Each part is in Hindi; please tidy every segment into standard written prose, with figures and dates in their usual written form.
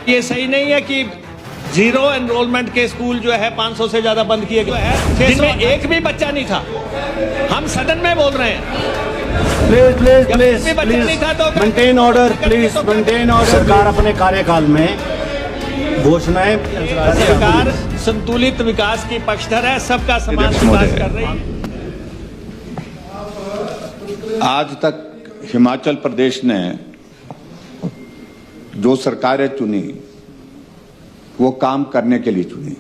ये सही नहीं है कि जीरो एनरोलमेंट के स्कूल जो है 500 से ज्यादा बंद किए गए हैं, जिनमें एक भी बच्चा नहीं था। हम सदन में बोल रहे हैं। Please maintain order, please maintain order. सरकार अपने कार्यकाल में घोषणाएं, सरकार संतुलित विकास की पक्षधर है, सबका समान विकास कर रही है। आज तक हिमाचल प्रदेश ने जो सरकारें चुनी वो काम करने के लिए चुनी।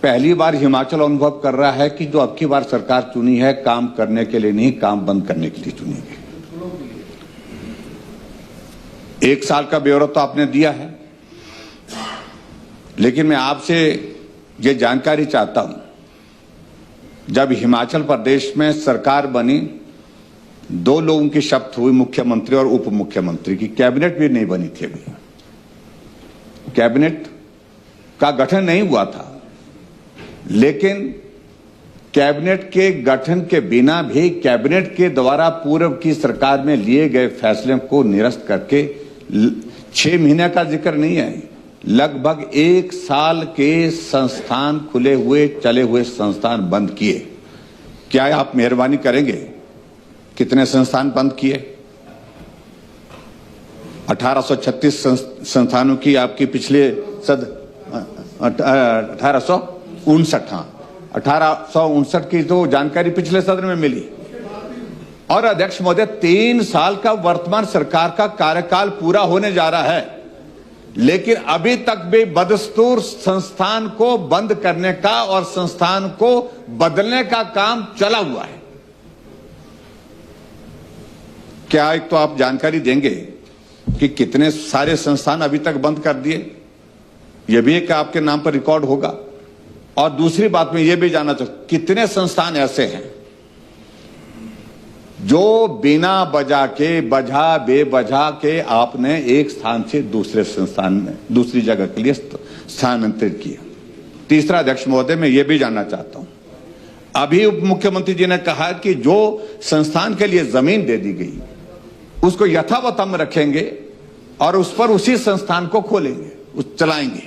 पहली बार हिमाचल अनुभव कर रहा है कि जो अब की बार सरकार चुनी है काम करने के लिए नहीं, काम बंद करने के लिए चुनी गई। 1 साल का ब्यौरा तो आपने दिया है, लेकिन मैं आपसे ये जानकारी चाहता हूं, जब हिमाचल प्रदेश में सरकार बनी 2 लोगों की शपथ हुई, मुख्यमंत्री और उप मुख्यमंत्री की। कैबिनेट भी नहीं बनी थी, अभी कैबिनेट का गठन नहीं हुआ था, लेकिन कैबिनेट के गठन के बिना भी कैबिनेट के द्वारा पूर्व की सरकार में लिए गए फैसले को निरस्त करके 6 महीने का जिक्र नहीं है, लगभग 1 साल के संस्थान खुले हुए चले हुए संस्थान बंद किए। क्या आप मेहरबानी करेंगे, कितने संस्थान बंद किए? 1836 संस्थानों की आपकी पिछले 1859 की तो जानकारी पिछले सदन में मिली। और अध्यक्ष महोदय, 3 साल का वर्तमान सरकार का कार्यकाल पूरा होने जा रहा है, लेकिन अभी तक भी बदस्तूर संस्थान को बंद करने का और संस्थान को बदलने का काम चला हुआ है। क्या एक तो आप जानकारी देंगे कि कितने सारे संस्थान अभी तक बंद कर दिए? यह भी एक आपके नाम पर रिकॉर्ड होगा। और दूसरी बात मैं ये भी जानना चाहता हूं, कितने संस्थान ऐसे हैं जो बिना बजा बेवजह के आपने एक स्थान से दूसरे संस्थान में दूसरी जगह के लिए स्थानांतरित किया? तीसरा अध्यक्ष महोदय, मैं ये भी जानना चाहता हूं, अभी उप मुख्यमंत्री जी ने कहा कि जो संस्थान के लिए जमीन दे दी गई उसको यथावत हम रखेंगे और उस पर उसी संस्थान को खोलेंगे, चलाएंगे।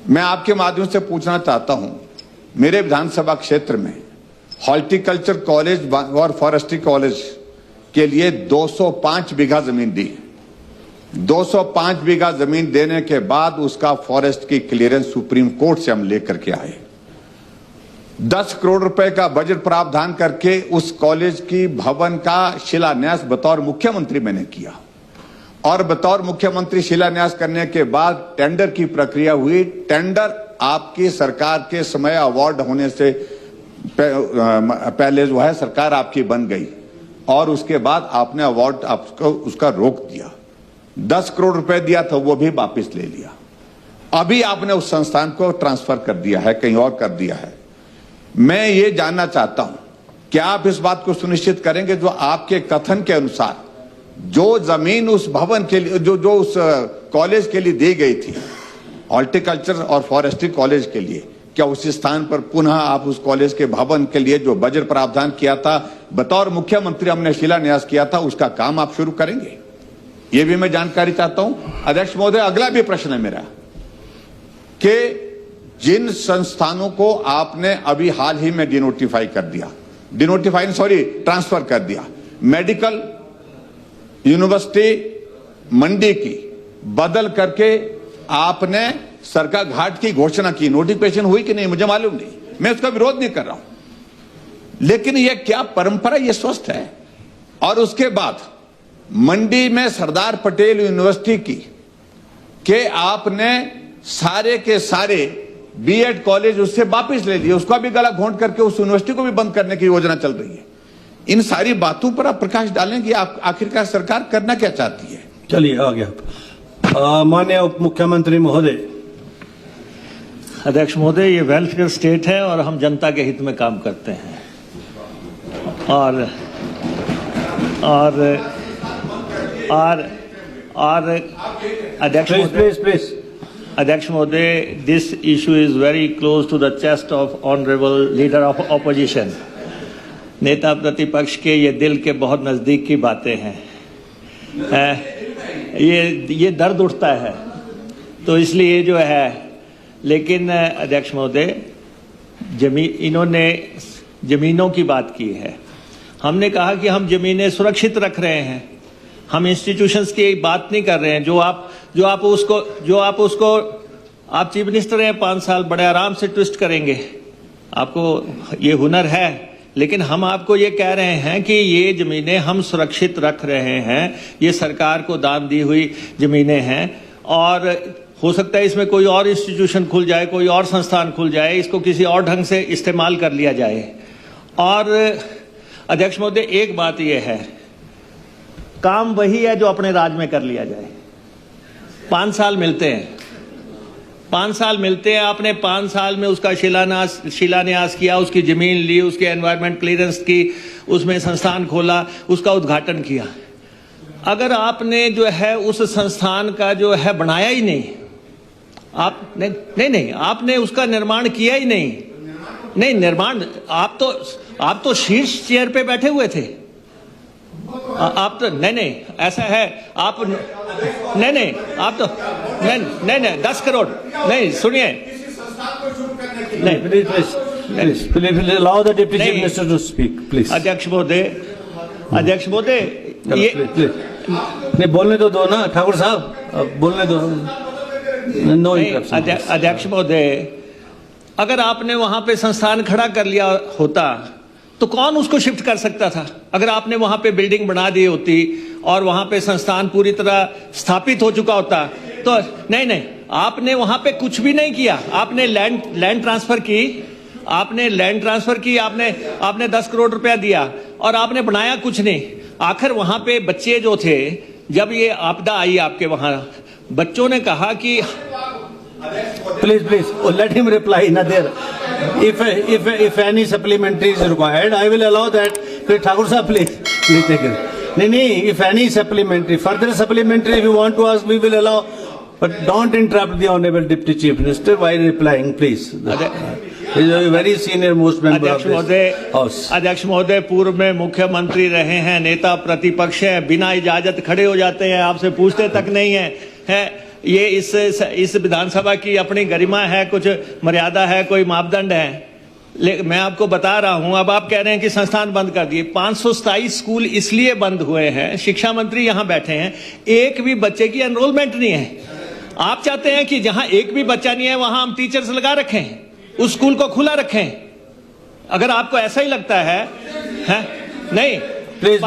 मैं आपके माध्यम से पूछना चाहता हूं, मेरे विधानसभा क्षेत्र में हॉर्टिकल्चर कॉलेज और फॉरेस्ट्री कॉलेज के लिए 205 बीघा जमीन दी। 205 बीघा जमीन देने के बाद उसका फॉरेस्ट की क्लियरेंस सुप्रीम कोर्ट से हम लेकर के आए। 10 करोड़ रुपए का बजट प्रावधान करके उस कॉलेज की भवन का शिलान्यास बतौर मुख्यमंत्री मैंने किया। और बतौर मुख्यमंत्री शिलान्यास करने के बाद टेंडर की प्रक्रिया हुई। टेंडर आपकी सरकार के समय अवार्ड होने से पहले जो है सरकार आपकी बन गई और उसके बाद आपने अवार्ड आपको उसका रोक दिया। 10 करोड़ रुपए दिया था, वो भी वापस ले लिया। अभी आपने उस संस्थान को ट्रांसफर कर दिया है, कहीं और कर दिया है। मैं ये जानना चाहता हूं, क्या आप इस बात को सुनिश्चित करेंगे जो आपके कथन के अनुसार जो जमीन उस भवन के लिए जो उस कॉलेज के लिए दी गई थी, हॉर्टिकल्चर और फॉरेस्ट्री कॉलेज के लिए, क्या उस स्थान पर पुनः आप उस कॉलेज के भवन के लिए जो बजट प्रावधान किया था, बतौर मुख्यमंत्री हमने शिलान्यास किया था, उसका काम आप शुरू करेंगे? ये भी मैं जानकारी चाहता हूं। अध्यक्ष महोदय, अगला भी प्रश्न है मेरा कि जिन संस्थानों को आपने अभी हाल ही में ट्रांसफर कर दिया, मेडिकल यूनिवर्सिटी मंडी की बदल करके आपने सरका घाट की घोषणा की, नोटिफिकेशन हुई कि नहीं मुझे मालूम नहीं, मैं उसका विरोध नहीं कर रहा हूं, लेकिन यह क्या परंपरा, यह स्वस्थ है? और उसके बाद मंडी में सरदार पटेल यूनिवर्सिटी की के आपने सारे के सारे बीएड कॉलेज उससे वापस ले लिए, उसका भी गला घोंट करके उस यूनिवर्सिटी को भी बंद करने की योजना चल रही है। इन सारी बातों पर आप प्रकाश डालेंगे, आप आखिरकार सरकार करना क्या चाहती है? चलिए आ गया। माननीय उप मुख्यमंत्री महोदय। अध्यक्ष महोदय, ये वेलफेयर स्टेट है और हम जनता के हित में काम करते हैं। और अध्यक्ष प्लीज अध्यक्ष महोदय, this issue is very close to the chest of honourable leader of opposition. नेता प्रतिपक्ष के ये दिल के बहुत नजदीक की बातें हैं। ये दर्द उठता है, तो इसलिए जो है। लेकिन अध्यक्ष महोदय, इन्होंने जमीनों की बात की है। हमने कहा कि हम जमीनें सुरक्षित रख रहे हैं, हम इंस्टीट्यूशंस की बात नहीं कर रहे हैं। जो आप उसको आप चीफ मिनिस्टर हैं 5 साल, बड़े आराम से ट्विस्ट करेंगे, आपको ये हुनर है। लेकिन हम आपको ये कह रहे हैं कि ये जमीनें हम सुरक्षित रख रहे हैं, ये सरकार को दान दी हुई जमीनें हैं, और हो सकता है इसमें कोई और इंस्टीट्यूशन खुल जाए, कोई और संस्थान खुल जाए, इसको किसी और ढंग से इस्तेमाल कर लिया जाए। और अध्यक्ष महोदय, एक बात यह है, काम वही है जो अपने राज में कर लिया जाए। 5 साल मिलते हैं, 5 साल मिलते हैं। आपने 5 साल में उसका शिलान्यास किया, उसकी जमीन ली, उसके एनवायरमेंट क्लियरेंस की, उसमें संस्थान खोला, उसका उद्घाटन किया। अगर आपने जो है उस संस्थान का जो है बनाया ही नहीं, नहीं, आपने उसका निर्माण किया ही नहीं निर्माण, आप तो शीर्ष चेयर पे बैठे हुए थे। आप तो नहीं, ऐसा है, आप नहीं, आप तो नहीं 10 करोड़ नहीं, सुनिए, नहीं, please allow the deputy chief minister to speak, please. अध्यक्ष महोदय, ये नहीं, बोलने तो दो ना ठाकुर साहब, बोलने दो। No interruption. अध्यक्ष महोदय, अगर आपने वहां पे संस्थान खड़ा कर लिया होता तो कौन उसको शिफ्ट कर सकता था? अगर आपने वहां पे बिल्डिंग बना दी होती और वहां पे संस्थान पूरी तरह स्थापित हो चुका होता तो नहीं, आपने वहां पे कुछ भी नहीं किया। आपने लैंड ट्रांसफर की, आपने 10 करोड़ रुपया दिया और आपने बनाया कुछ नहीं। आखिर वहां पे बच्चे जो थे, जब ये आपदा आई आपके वहां, बच्चों ने कहा कि Please, let him reply. Not there. If any supplementary is required, I will allow that. Please, Thakur sahab, please take it. No. If any further supplementary, if you want to ask, we will allow. But don't interrupt the Honorable Deputy Chief Minister while replying, please. He is a very senior most member of this House. अध्यक्ष महोदय, पूर्व में मुख्यमंत्री रहे हैं, नेता प्रतिपक्ष हैं, बिना इजाजत खड़े हो जाते हैं, आपसे पूछते तक नहीं है। ये इस विधानसभा की अपनी गरिमा है, कुछ मर्यादा है, कोई मापदंड है। मैं आपको बता रहा हूं, अब आप कह रहे हैं कि संस्थान बंद कर दिए। 527 स्कूल इसलिए बंद हुए हैं, शिक्षा मंत्री यहां बैठे हैं, एक भी बच्चे की एनरोलमेंट नहीं है। आप चाहते हैं कि जहां एक भी बच्चा नहीं है वहां हम टीचर्स लगा रखें, उस स्कूल को खुला रखें। अगर आपको ऐसा ही लगता है नहीं, प्लीज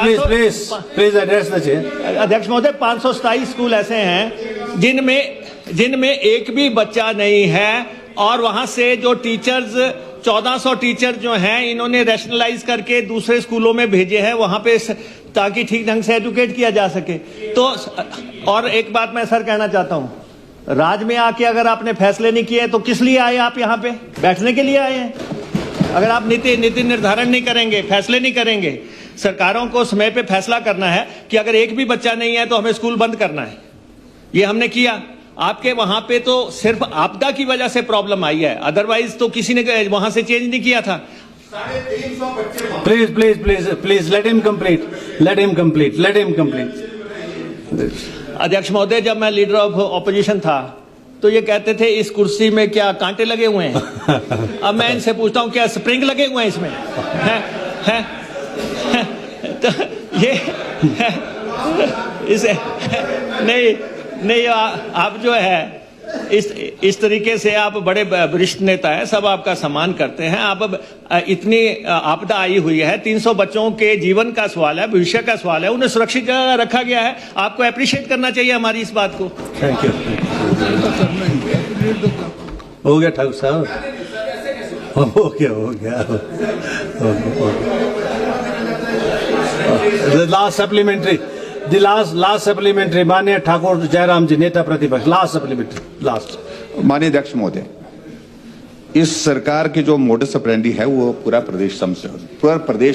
एड्रेस द चेयर। अध्यक्ष महोदय, 527 स्कूल ऐसे हैं जिनमें एक भी बच्चा नहीं है, और वहां से जो टीचर्स 1400 टीचर जो हैं, इन्होंने रैशनलाइज करके दूसरे स्कूलों में भेजे हैं वहां पे, ताकि ठीक ढंग से एजुकेट किया जा सके। तो और एक बात मैं सर कहना चाहता हूं, राज में आके अगर आपने फैसले नहीं किए तो किस लिए आए आप? यहाँ पे बैठने के लिए आए हैं। अगर आप नीति निर्धारण नहीं करेंगे, फैसले नहीं करेंगे, सरकारों को समय पे फैसला करना है कि अगर एक भी बच्चा नहीं है तो हमें स्कूल बंद करना है। ये हमने किया। आपके वहां पे तो सिर्फ आपदा की वजह से प्रॉब्लम आई है, अदरवाइज तो किसी ने वहां से चेंज नहीं किया था। 350 बच्चे। Please let him complete. अध्यक्ष महोदय, जब मैं लीडर ऑफ ऑपोजिशन था तो ये कहते थे इस कुर्सी में क्या कांटे लगे हुए हैं? अब मैं इनसे पूछता हूं क्या स्प्रिंग लगे हुए हैं इसमें? हैं? तो ये इसे नहीं, आप जो है इस तरीके से, आप बड़े वरिष्ठ नेता हैं, सब आपका सम्मान करते हैं। आप अब इतनी आपदा आई हुई है, 300 बच्चों के जीवन का सवाल है, भविष्य का सवाल है, उन्हें सुरक्षित जगह रखा गया है। आपको अप्रिशिएट करना चाहिए हमारी इस बात को। Thank you. हो गया ठाकुर साहब, हो गया। The last supplementary, माननीय ठाकुर जयराम जी, नेता प्रतिपक्ष, लास्ट। माननीय अध्यक्ष महोदय, इस सरकार की जो मोडस ऑपरेंडी है वो पूरा प्रदेश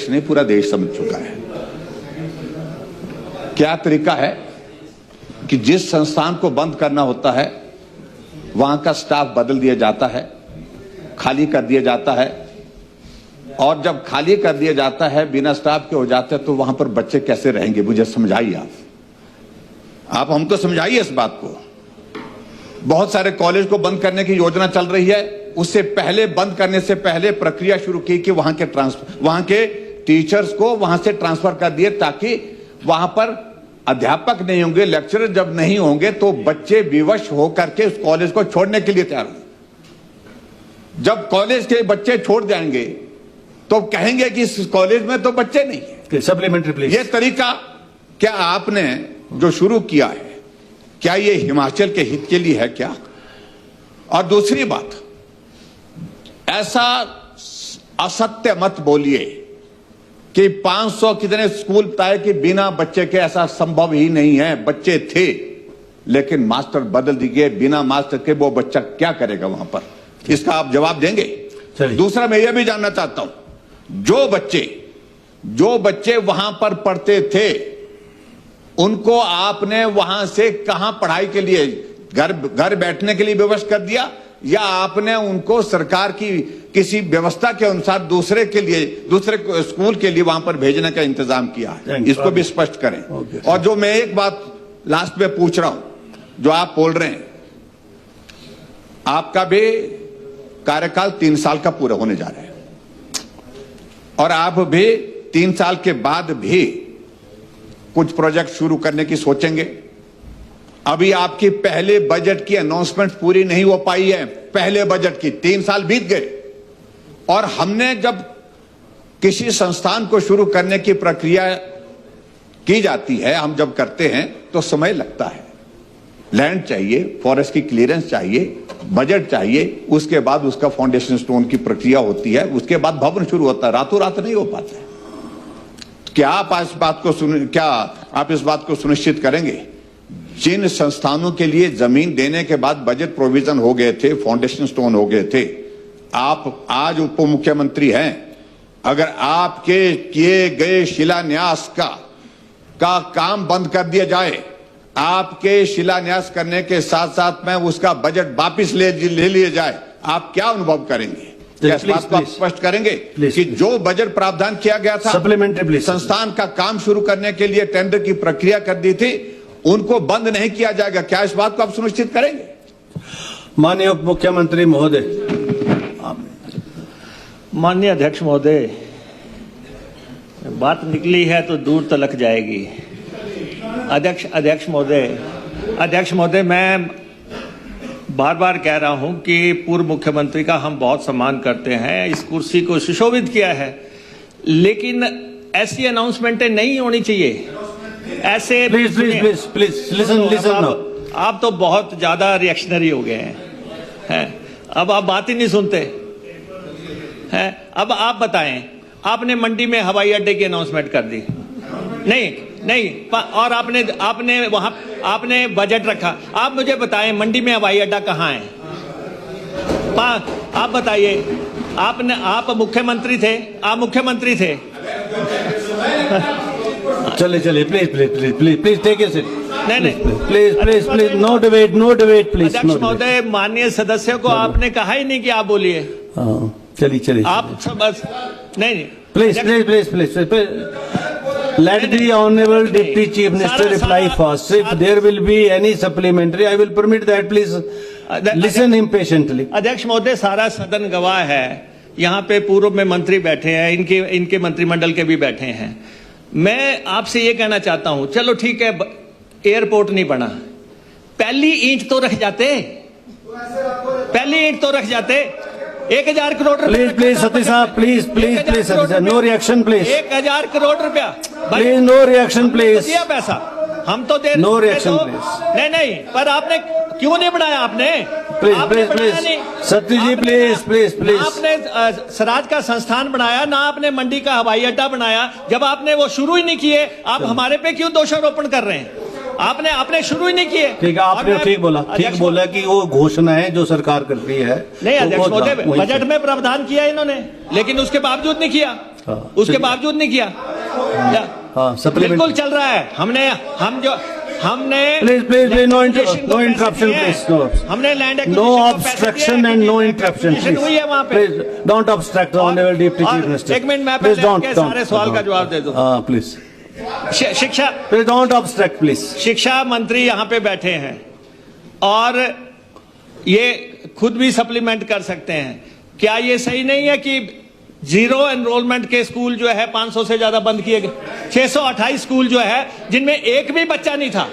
नहीं, पूरा देश समझ चुका है। क्या तरीका है कि जिस संस्थान को बंद करना होता है वहां का स्टाफ बदल दिया जाता है, खाली कर दिया जाता है, और जब खाली कर दिया जाता है, बिना स्टाफ के हो जाते हैं, तो वहां पर बच्चे कैसे रहेंगे? मुझे समझाइए आप। आप हमको समझाइए इस बात को। बहुत सारे कॉलेज को बंद करने की योजना चल रही है, उससे पहले, बंद करने से पहले प्रक्रिया शुरू की कि वहां के टीचर्स को वहां से ट्रांसफर कर दिए, ताकि वहां पर अध्यापक नहीं होंगे, लेक्चरर जब नहीं होंगे तो बच्चे विवश होकर के उस कॉलेज को छोड़ने के लिए तैयार होंगे। जब कॉलेज के बच्चे छोड़ जाएंगे तो कहेंगे कि इस कॉलेज में तो बच्चे नहीं है। Supplementary please. ये तरीका क्या आपने जो शुरू किया है, क्या ये हिमाचल के हित के लिए है क्या? और दूसरी बात, ऐसा असत्य मत बोलिए कि 500 कितने स्कूल बताए कि बिना बच्चे के, ऐसा संभव ही नहीं है। बच्चे थे लेकिन मास्टर बदल दिए, बिना मास्टर के वो बच्चा क्या करेगा वहां पर? इसका आप जवाब देंगे? दूसरा मैं यह भी जानना चाहता हूं, जो बच्चे वहां पर पढ़ते थे उनको आपने वहां से कहां पढ़ाई के लिए, घर बैठने के लिए व्यवस्था कर दिया, या आपने उनको सरकार की किसी व्यवस्था के अनुसार दूसरे स्कूल के लिए वहां पर भेजने का इंतजाम किया है? इसको भी स्पष्ट करें। और जो मैं एक बात लास्ट में पूछ रहा हूं, जो आप बोल रहे हैं, आपका भी कार्यकाल 3 साल का पूरा होने जा रहा है और आप भी 3 साल के बाद भी कुछ प्रोजेक्ट शुरू करने की सोचेंगे। अभी आपकी पहले बजट की अनाउंसमेंट पूरी नहीं हो पाई है, पहले बजट की 3 साल बीत गए। और हमने जब किसी संस्थान को शुरू करने की प्रक्रिया की जाती है, हम जब करते हैं तो समय लगता है। लैंड चाहिए, फॉरेस्ट की क्लियरेंस चाहिए, बजट चाहिए, उसके बाद उसका फाउंडेशन स्टोन की प्रक्रिया होती है, उसके बाद भवन शुरू होता है। रातों रात नहीं हो पाता है। क्या आप इस बात को सुनिश्चित करेंगे, जिन संस्थानों के लिए जमीन देने के बाद बजट प्रोविजन हो गए थे, फाउंडेशन स्टोन हो गए थे, आप आज उप मुख्यमंत्री हैं, अगर आपके किए गए शिलान्यास का काम बंद कर दिया जाए, आपके शिलान्यास करने के साथ साथ में उसका बजट वापिस ले लिया जाए, आप क्या अनुभव करेंगे? क्या इस बात को आप स्पष्ट करेंगे कि जो बजट प्रावधान किया गया था, सप्लीमेंट्री संस्थान का काम शुरू करने के लिए टेंडर की प्रक्रिया कर दी थी, उनको बंद नहीं किया जाएगा? क्या इस बात को आप सुनिश्चित करेंगे? माननीय उप मुख्यमंत्री महोदय। माननीय अध्यक्ष महोदय, बात निकली है तो दूर तलक जाएगी। अध्यक्ष महोदय, मैं बार बार कह रहा हूं कि पूर्व मुख्यमंत्री का हम बहुत सम्मान करते हैं, इस कुर्सी को सुशोभित किया है, लेकिन ऐसी अनाउंसमेंटें नहीं होनी चाहिए। ऐसे प्लीज लिसन। आप तो बहुत ज्यादा रिएक्शनरी हो गए हैं। अब आप बात ही नहीं सुनते हैं। अब आप बताएं, आपने मंडी में हवाई अड्डे की अनाउंसमेंट कर दी, नहीं, और आपने वहां आपने बजट रखा। आप मुझे बताएं, मंडी में हवाई अड्डा कहाँ है? आप बताइए। आप मुख्यमंत्री थे, चलिए प्लीज टेक इट। नहीं, प्लीज नो डिबेट प्लीज। अध्यक्ष महोदय, माननीय सदस्यों को आपने कहा ही नहीं कि आप बोलिए। चलिए आप सब बस नहीं। Please let the honorable deputy chief minister reply first. If there will be any supplementary, I will permit that. Please listen him patiently. अध्यक्ष महोदय, सारा सदन गवाह है, यहाँ पे पूर्व में मंत्री बैठे हैं, इनके मंत्रिमंडल के भी बैठे हैं। मैं आपसे ये कहना चाहता हूं, चलो ठीक है, एयरपोर्ट नहीं बना, पहली ईंट तो रख जाते। 1000 करोड़ रुपया। प्लीज सतीश साहब, प्लीज सतीश साहब, नो रिएक्शन प्लीज। 1000 करोड़ रुपया, प्लीज नो रिएक्शन प्लीज। दिया पैसा, हम तो दे, नो रिएक्शन प्लीज। नहीं, पर आपने क्यों नहीं बनाया? आपने प्लीज सतीश जी, प्लीज। आपने स्वराज का संस्थान बनाया ना, आपने मंडी का हवाई अड्डा बनाया। जब आपने वो शुरू ही नहीं किए, आप हमारे पे क्यों दोषारोपण कर रहे हैं? आपने शुरू ही नहीं किए। ठीक है, आपने ठीक बोला कि वो घोषणा है जो सरकार करती है। नहीं अध्यक्ष महोदय, बजट में प्रावधान किया इन्होंने, लेकिन उसके बावजूद नहीं किया। बिल्कुल चल रहा है। हमने प्लीज नो इंटरप्शन प्लीज। हमने land no obstruction and no interruption please. Don't obstruct honourable deputy chief minister. एक मिनट, मैं पहले आपके सारे सवाल का जवाब दे दूं। प्लीज। शिक्षा Please don't obstruct, please. शिक्षा मंत्री यहाँ पे बैठे हैं और ये खुद भी सप्लीमेंट कर सकते हैं। क्या ये सही नहीं है कि जीरो एनरोलमेंट के स्कूल जो है 500 से ज्यादा बंद किए गए, 628 स्कूल जो है जिनमें एक भी बच्चा नहीं था।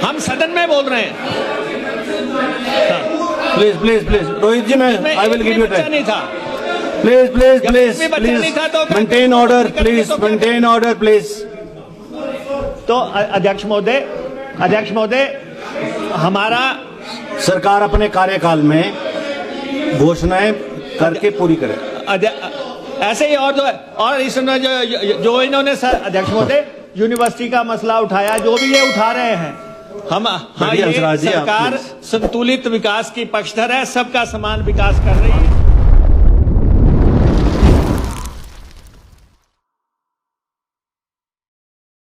हम सदन में बोल रहे हैं। Please, please, please. रोहित जी, मैं I will give you बच्चा time. नहीं था। Please, please, जब please, भी बच्चा please. नहीं था तो Maintain order, please. तो क्या Maintain order, please. तो अध्यक्ष महोदय हमारा सरकार अपने कार्यकाल में घोषणाएं करके पूरी करे। ऐसे ही और इसमें जो इन्होंने अध्यक्ष महोदय यूनिवर्सिटी का मसला उठाया, जो भी ये उठा रहे हैं, हाँ, ये सरकार संतुलित विकास की पक्षधर है, सबका समान विकास कर रही है।